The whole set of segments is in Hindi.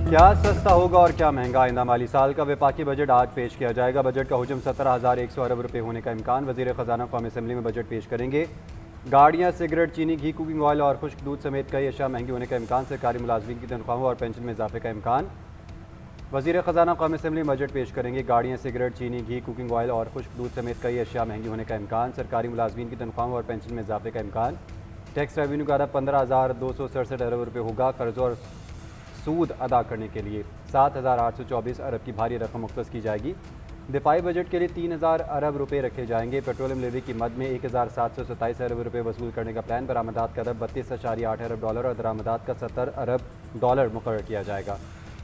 क्या सस्ता होगा और क्या महंगा? आइंदा माली साल का वफाकी बजट आज पेश किया जाएगा। बजट का हुजम 17,100 अरब रुपये होने का इम्कान। वज़ीर ख़जाना कौमी असम्बली में बजट पेश करेंगे। गाड़ियाँ, सिगरेट, चीनी, घी, कुकिंग ऑयल और खुश्क दूध समेत कई अशिया महंगी होने का इम्कान। सरकारी मुलाजमीन की तनख्वाहों और पेंशन में इजाफे का इम्कान। वज़ीर ख़जाना कौमी असम्बली में बजट पेश करेंगे। गाड़ियाँ, सिगरेट, चीनी, घी, कुकिंग ऑयल और खुश्क दूध समेत कई अशिया महंगी होने का इम्कान। सरकारी मुलाजमीन की तनख्वाहों और पेंशन में इजाफे का इम्कान। टैक्स रेवेन्यू का अरब 15,267 अरब रुपये होगा। कर्ज और सूद अदा करने के लिए 7,824 अरब की भारी रकम मुख्तस की जाएगी। दिफाई बजट के लिए 3,000 अरब रुपये रखे जाएंगे। पेट्रोलियम लेवी की मद में 1,727 अरब रुपये वसूल करने का प्लान। बरामदात का अरब 32.8 अरब डॉलर और दरामदात का 70 अरब डॉलर मुकर्रर किया जाएगा।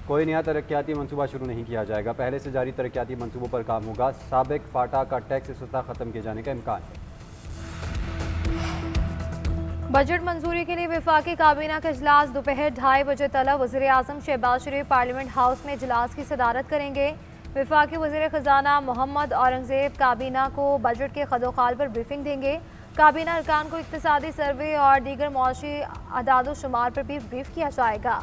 कोई नया तरक्याती मनसूबा शुरू नहीं किया जाएगा। पहले से जारी तरक्याती मनसूबों पर काम होगा। साबिक फाटा का टैक्स इस्तिफ़ा ख़त्म किए जाने का इम्कान। बजट मंजूरी के लिए वफाकी काबीना का इजलास दोपहर 2:30 बजे तलब। वज़ीर आज़म शहबाज शरीफ पार्लियामेंट हाउस में इजलास की सदारत करेंगे। वफाकी वज़ीर ख़जाना मोहम्मद औरंगज़ेब काबीना को बजट के खदोखाल पर ब्रीफिंग देंगे। काबीना अरकान को इक़्तिसादी सर्वे और दीगर मुआशी अदाद शुमार पर भी ब्रीफ किया जाएगा।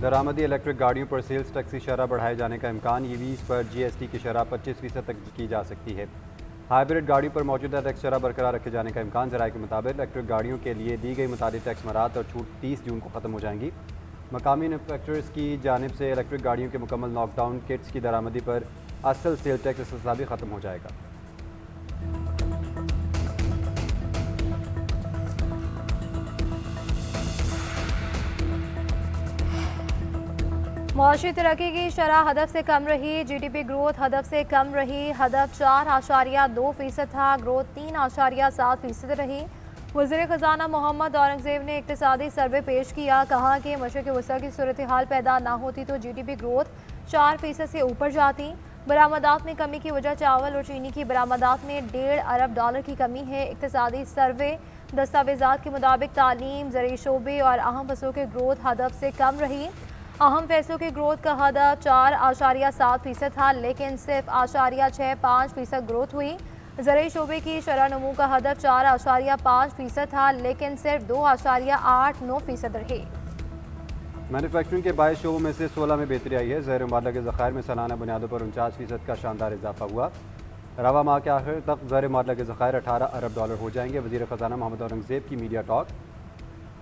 दरामदी इलेक्ट्रिक गाड़ियों पर सेल्स टैक्स की शरह बढ़ाए जाने का इम्कान। ईवीज़ पर GST की शरह 25% तक की जा सकती है। हाइब्रिड गाड़ियों पर मौजूदा टैक्स शरह बरकरार रखे जाने का इम्कान। ज़राए के मुताबिक इलेक्ट्रिक गाड़ियों के लिए दी गई मुताबिक टैक्स मराहत और छूट 30 जून को ख़त्म हो जाएंगी। मकामी मैन्युफैक्चरर्स की जानिब से इलेक्ट्रिक गाड़ियों के मुकम्मल नॉकडाउन किट्स की दरामदी पर असल सेल टैक्स भी ख़त्म हो जाएगा। मुआशी तरक्की की शरह हदफ से कम रही। GDP ग्रोथ हदफ से कम रही। हदफ 4.2% था, ग्रोथ 3.7% रही। वज़ीर ख़जाना मोहम्मद औरंगज़ेब ने इक़्तिसादी सर्वे पेश किया। कहा कि मशरिक़ वस्ता की सूरत हाल पैदा ना होती तो GDP ग्रोथ 4% से ऊपर जाती। बरामदात में कमी की वजह चावल और चीनी की बरामदात में 1.5 अरब डॉलर की कमी है। इक़्तिसादी सर्वे दस्तावेज़ात के मुताबिक तालीम, ज़रूरी शोबे और अहम फसलों के ग्रोथ हदफ से कम रही। अहम फैसलों के ग्रोथ का हदफ 4.7% था, लेकिन सिर्फ 0.65% ग्रोथ हुई। ज़रूरी शोबे की शरह नमू का हदफ 4.5% था, लेकिन सिर्फ 2.89% रही। मैन्युफैक्चरिंग के 22 शोबों में से 16 में बेहतरी आई है। ज़ैर मुबादला के ज़खायर में सालाना बुनियादों पर 49% का शानदार इजाफा हुआ। रवा माह के आखिर तक ज़ैर मुबादला के ज़खायर 18 अरब डॉलर हो जाएंगे। वज़ीर ख़जाना मोहम्मद औरंगज़ेब की मीडिया टॉक।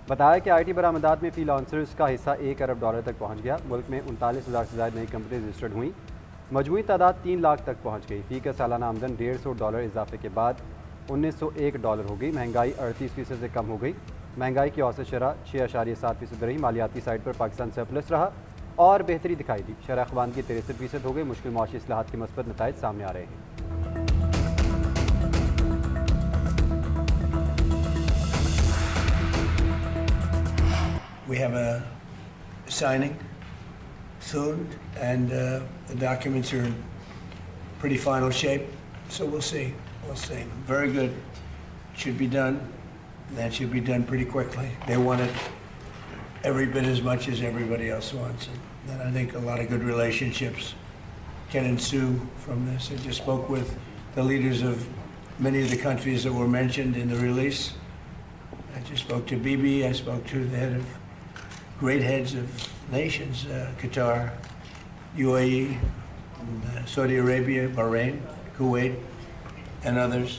बताया कि IT बरामदात में फ्रीलांसर्स का हिस्सा 1 अरब डॉलर तक पहुँच गया। मुल्क में 39,000 से ज़्यादा नई कंपनी रजिस्टर्ड हुई। मजमूई तादाद 3 लाख तक पहुँच गई। फी का सालाना आमदन $150 इजाफे के बाद $1901 हो गई। महंगाई 38% से कम हो गई। महंगाई की औसत शरह 6.7% रही। मालियाती साइड पर पाकिस्तान सरप्लस रहा और बेहतरी दिखाई दी। शरह ख़वानगी 63% हो गई। मुश्किल मुआशी इस्लाहात के मस्बत नताइज सामने आ रहे हैं। We have a signing soon, and the documents are in pretty final shape. So we'll see. We'll see. Very good. Should be done. That should be done pretty quickly. They want it every bit as much as everybody else wants it. And I think a lot of good relationships can ensue from this. I just spoke with the leaders of many of the countries that were mentioned in the release. I just spoke to Bibi. I spoke to the head of great heads of nations, Qatar, UAE, Saudi Arabia, Bahrain, Kuwait, and others.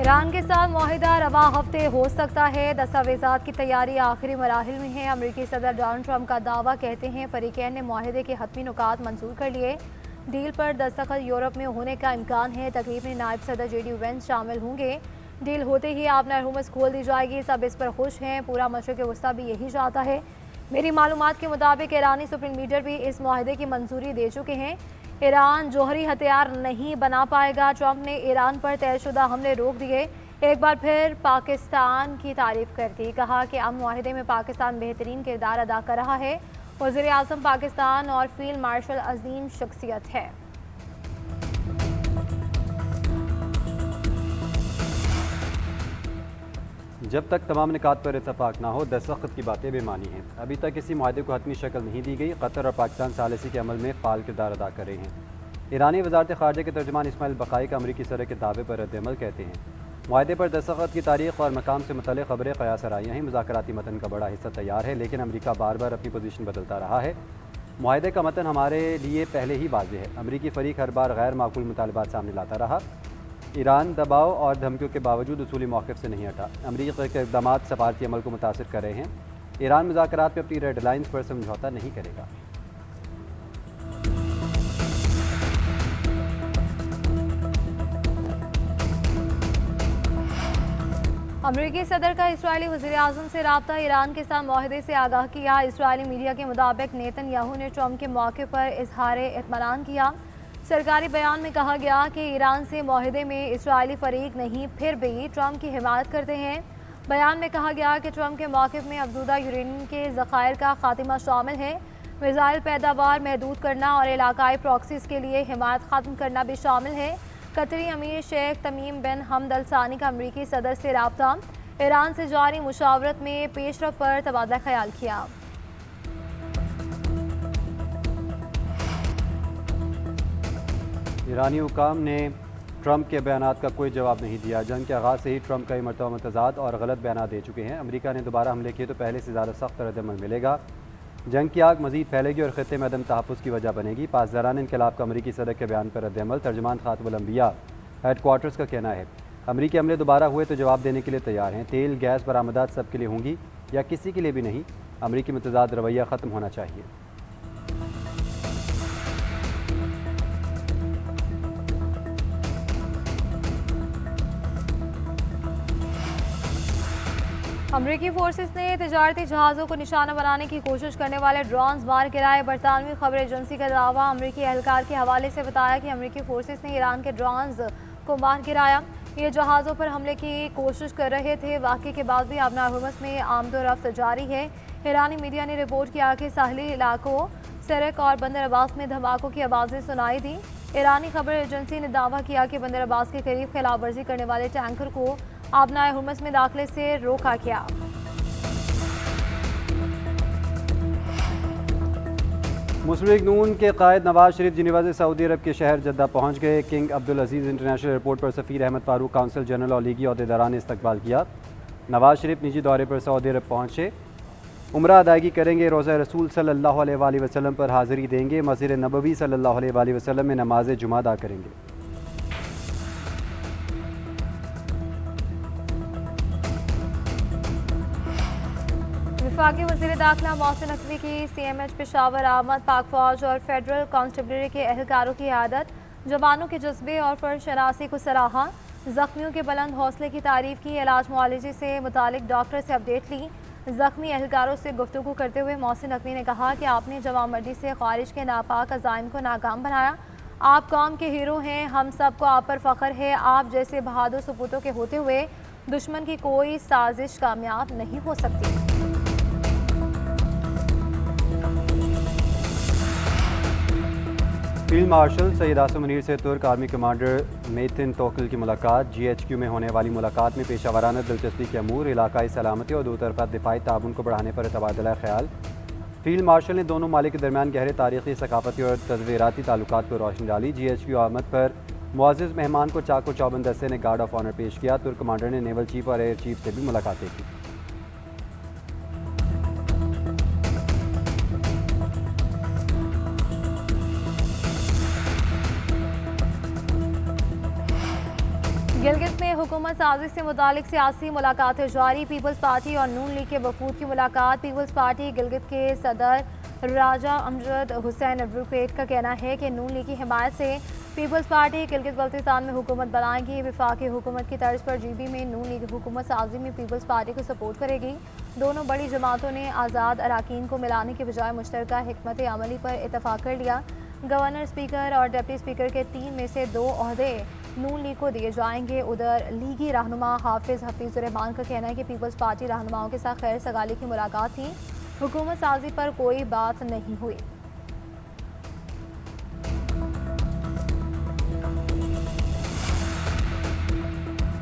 Iran के साथ मुआहिदा रवा हफ्ते हो सकता है। दस्तावेज़ात की तैयारी आखिरी मराहिल में है। अमेरिकी सदर डोनाल्ड ट्रंप का दावा। कहते हैं फरीकैन ने मुआहिदे के हतमी नुकात मंजूर कर लिए। डील पर दस्तखत यूरोप में होने का इम्कान है। तकरीब में नायब सदर JD वेंस शामिल होंगे। डील होते ही आपना हुमस खोल दी जाएगी। सब इस पर खुश हैं। पूरा मशरिक़ वस्ता भी यही चाहता है। मेरी मालूमात के मुताबिक ईरानी सुप्रीम लीडर भी इस मुआहिदे की मंजूरी दे चुके हैं। ईरान जौहरी हथियार नहीं बना पाएगा। ट्रंप ने ईरान पर तयशुदा हमले रोक दिए। एक बार फिर पाकिस्तान की तारीफ कर दी। कहा कि अमन मुआहिदे में पाकिस्तान बेहतरीन किरदार अदा कर रहा है। वज़ीर आज़म पाकिस्तान और फील्ड मार्शल अजीम शख्सियत है। जब तक तमाम निकात पर इतफाक़ ना हो, दस्तखत की बातें बेमानी हैं। अभी तक किसी मुआहदे को हतमी शक्ल नहीं दी गई। कतर और पाकिस्तान सालिसी के अमल में फ़ाल किरदार अदा कर रहे हैं। ईरानी वज़ारत ख़ारजा के तर्जुमान इस्माइल बक़ाई का अमरीकी सदर के दावे पर रद्द-ए-अमल कहते हैं मुआहदे पर दस्तखत की तारीख और मकाम से मुतल्लिक़ खबरें क़यास राय हैं। मुज़ाकराती मतन का बड़ा हिस्सा तैयार है, लेकिन अमरीका बार बार अपनी पोजीशन बदलता रहा है। मुआहदे का मतन हमारे लिए पहले ही वाज़ेह है। अमरीकी फ़रीक हर बार गैर माकूल मुतालबात सामने लाता रहा। ईरान दबाव और धमकियों के बावजूद उसूली मौक़िफ़ से नहीं हटा। अमरीका के इक़दाम सफारती अमल को मुतासिर कर रहे हैं। ईरान मुज़ाकरात में अपनी रेड लाइन्स पर समझौता नहीं करेगा। अमरीकी सदर का इस्राएली वज़ीर-ए-आज़म से राब्ता, ईरान के साथ मुआहदे से आगाह किया। इस्राएली मीडिया के मुताबिक नेतन्याहू ने ट्रंप के मौके पर इजहार इत्मीनान किया। सरकारी बयान में कहा गया कि ईरान से मुआहदे में इस्राएली फरीक नहीं, फिर भी ट्रंप की हिमायत करते हैं। बयान में कहा गया कि ट्रंप के मौक़िफ़ में अफजूदा यूरेनियम के ज़खायर का खात्मा शामिल है। मिसाइल पैदावार महदूद करना और इलाकाई प्रॉक्सीज़ के लिए हिमायत ख़त्म करना भी शामिल है। कतरी अमीर शेख तमीम बिन हमद अल सानी का अमरीकी सदर से राब्ता, ईरान से जारी मुशावरत में पेशरफ पर तबादला ख्याल किया। ईरानी हुकाम ने ट्रंप के बयानात का कोई जवाब नहीं दिया। जंग के आगाज़ से ही ट्रंप कई मरतबा मुतज़ाद और गलत बयानात दे चुके हैं। अमरीका ने दोबारा हमले किए तो पहले से ज़्यादा सख्त रद्दअमल मिलेगा। जंग की आग मज़ीद फैलेगी और ख़ित्ते में अदम तहफ़्फ़ुज़ की वजह बनेगी। पासदारान इनक़लाब का अमरीकी सदर के बयान पर रद्दअमल। तर्जुमान ख़ातिमुल अंबिया हेडक्वार्टर्स का कहना है, अमरीकी हमले दोबारा हुए तो जवाब देने के लिए तैयार हैं। तेल गैस बरामदात सब के लिए होंगी या किसी के लिए भी नहीं। अमरीकी मुतज़ाद रवैया ख़त्म होना चाहिए। अमरीकी फोर्सेस ने तिजारती जहाज़ों को निशाना बनाने की कोशिश करने वाले ड्रोन्स मार गिराए। बरतानवी खबर एजेंसी का दावा अमरीकी एहलकार के हवाले से बताया कि अमरीकी फोर्सेस ने ईरान के ड्रोन्स को मार गिराया। ये जहाज़ों पर हमले की कोशिश कर रहे थे। वाक़े के बाद भी आबना हुर्मुज़ में आमदोरफ्त जारी है। ईरानी मीडिया ने रिपोर्ट किया कि साहली इलाकों सरक और बंदर अब्बास में धमाकों की आवाज़ें सुनाई दी। ईरानी खबर एजेंसी ने दावा किया कि बंदर अब्बास के करीब खिलाफ वर्जी करने वाले टैंकर को आबना हुर्मुज़ में दाखिले से रोका गया। मुस्लिम लीग नून के कायद नवाज शरीफ जिनेवा से सऊदी अरब के शहर जद्दा पहुंच गए। किंग अब्दुल अजीज़ इंटरनेशनल एयरपोर्ट पर सफ़ीर अहमद फारूक, काउंसिल जनरल और लीगी अहदेदारान ने इस्तकबाल किया। नवाज शरीफ निजी दौरे पर सऊदी अरब पहुंचे। उम्रा अदायगी करेंगे। रोज़ा रसूल सल्लल्लाहु अलैहि वसल्लम पर हाज़िरी देंगे। मस्जिद नबवी सल्लल्लाहु अलैहि वसल्लम में नमाज जुमा अदा करेंगे। वफाकी वज़ीर दाखिला मोहसिन नकवी की CMH पेशावर आमद। पाक फौज और फेडरल कांस्टेबलरी के एहलकारों की आदत, जवानों के जज्बे और फर्शनासी को सराहा। जख्मियों के बुलंद हौसले की तारीफ की। इलाज मुआलजे से मुतालिक डॉक्टर से अपडेट ली। जख्मी एहलकारों से गुफ्तगू करते हुए मोहसिन नकवी ने कहा कि आपने जवामर्दी से खारिज के नापाक अज़ाइम को नाकाम बनाया। आप कौम के हीरो हैं। हम सबको आप पर फ़ख्र है। आप जैसे बहादुर सपूतों के होते हुए दुश्मन की कोई साजिश कामयाब नहीं हो सकती। फील्ड मार्शल सैयद आसिम मुनीर से तुर्क आर्मी कमांडर मेतिन तोकिल की मुलाकात। GHQ में होने वाली मुलाकात में पेशावराना दिलचस्पी के अमूर, इलाकाई सलामती और दो तरफ़ा दिफाई ताउन को बढ़ाने पर तबादला ख्याल। फील्ड मार्शल ने दोनों मालिक के दरमियान गहरे तारीख़ी, सकाफती और तज़वीराती ताल्लुकात पर रोशनी डाली। GHQ आमद पर मुअज़्ज़ज़ मेहमान को चाको चौबंद दस्ते ने गार्ड ऑफ ऑनर पेश किया। तुर्क कमांडर ने नेवल चीफ और एयर चीफ से भी मुलाकातें की। गिलगित में हुकूमत साजिश से मुतालिक सियासी मुलाकातें जारी। पीपल्स पार्टी और नून लीग के वफूद की मुलाकात। पीपल्स पार्टी गिलगित के सदर राजा अमजद हुसैन एडवोकेट का कहना है कि नून लीग की हिमायत से पीपल्स पार्टी गिलगित बल्तिस्तान में हुकूमत बनाएगी। वफाकी हुकूमत की तर्ज पर GB में नून लीग हुकूमत साजी में पीपल्स पार्टी को सपोर्ट करेगी। दोनों बड़ी जमातों ने आज़ाद अरकान को मिलाने के बजाय मुश्तरका हिकमत अमली पर इतफाक़ कर लिया। गवर्नर, स्पीकर और डिप्टी स्पीकर के 3 में से 2 ओहदे नून लीग को दिए जाएंगे। उधर लीगी रहनुमा हफीज़ुर रहमान का कहना है कि पीपल्स पार्टी रहनुमाओं के साथ खैर सगाली की मुलाकात थी। हुकूमत साजी पर कोई बात नहीं हुई।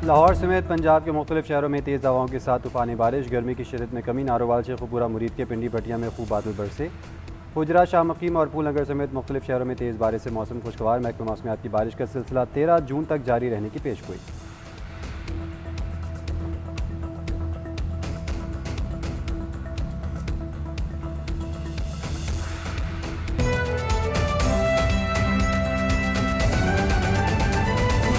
लाहौर समेत पंजाब के मुख्तलिफ शहरों में तेज़ हवाओं के साथ तूफ़ानी बारिश। गर्मी की शिद्दत में कमी। नारोवाल, शेखुपुरा, मुरीद के पिंडी भटिया में खूब बादल बरसे। हुजरा, शाह मकीम और फूलनगर समेत मुख्तलिफ शहरों में तेज़ बारिश से मौसम खुशगवार। महकमा मौसमियात की बारिश का सिलसिला 13 जून तक जारी रहने की पेशगोई।